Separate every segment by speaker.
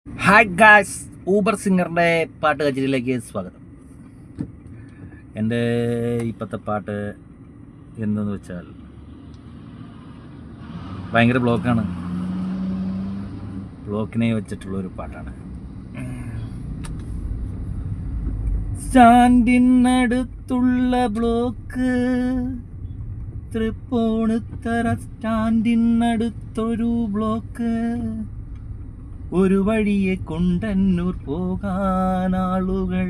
Speaker 1: Hi guys, Uber സിംഗറിൻ്റെ പാട്ട് കച്ചേരിയിലേക്ക് സ്വാഗതം. എൻ്റെ ഇപ്പോഴത്തെ പാട്ട് എന്തെന്ന് വെച്ചാൽ ഭയങ്കര ബ്ലോക്കിനെ വെച്ചിട്ടുള്ളൊരു പാട്ടാണ്. സ്റ്റാൻഡിനടുത്തുള്ള ബ്ലോക്ക്, തൃപ്പൂണിത്തറ സ്റ്റാൻഡിനടുത്തൊരു ബ്ലോക്ക്, ഒരു വഴിയെ കൊണ്ടന്നൂർ പോകാനാളുകൾ,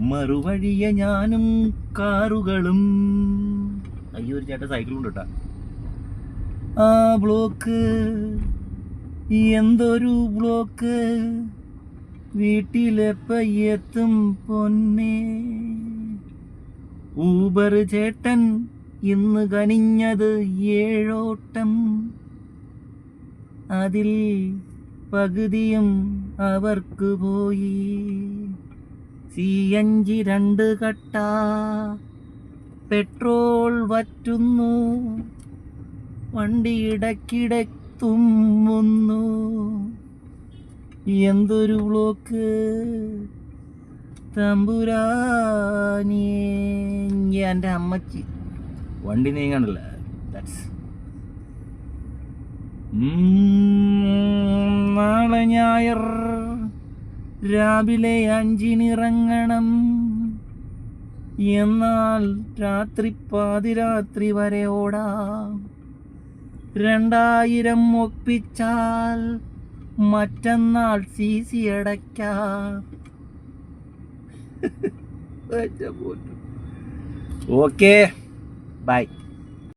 Speaker 1: മറുവഴിയെ ഞാനും കാറുകളും. അയ്യോ, ഒരു ചേട്ടൻ സൈക്കിളുണ്ട് കേട്ടാ. ആ ബ്ലോക്ക് എന്തൊരു ബ്ലോക്ക്, വീട്ടിലെപ്പയെത്തും പൊന്നേ. ഊബർ ചേട്ടൻ ഇന്ന് കനിഞ്ഞത് 7 ഓട്ടം, അതിൽ പകുതിയും അവർക്ക് പോയി. CNG 2 കട്ട, പെട്രോൾ വറ്റുന്നു, വണ്ടി ഇടയ്ക്കിടെ തുമ്മുന്നു. എന്തൊരു ബ്ലോക്ക് തമ്പുരാനേ. എൻ്റെ അമ്മച്ചി വണ്ടി നീങ്ങണ്ടല്ല. നാളെ ഞായർ രാവിലെ 5-ന് ഇറങ്ങണം, എന്നാൽ രാത്രി പാതിരാത്രി വരെ ഓടാം. 2000 ഒപ്പിച്ചാൽ മറ്റന്നാൾ CC അടയ്ക്കാം. Okay, by.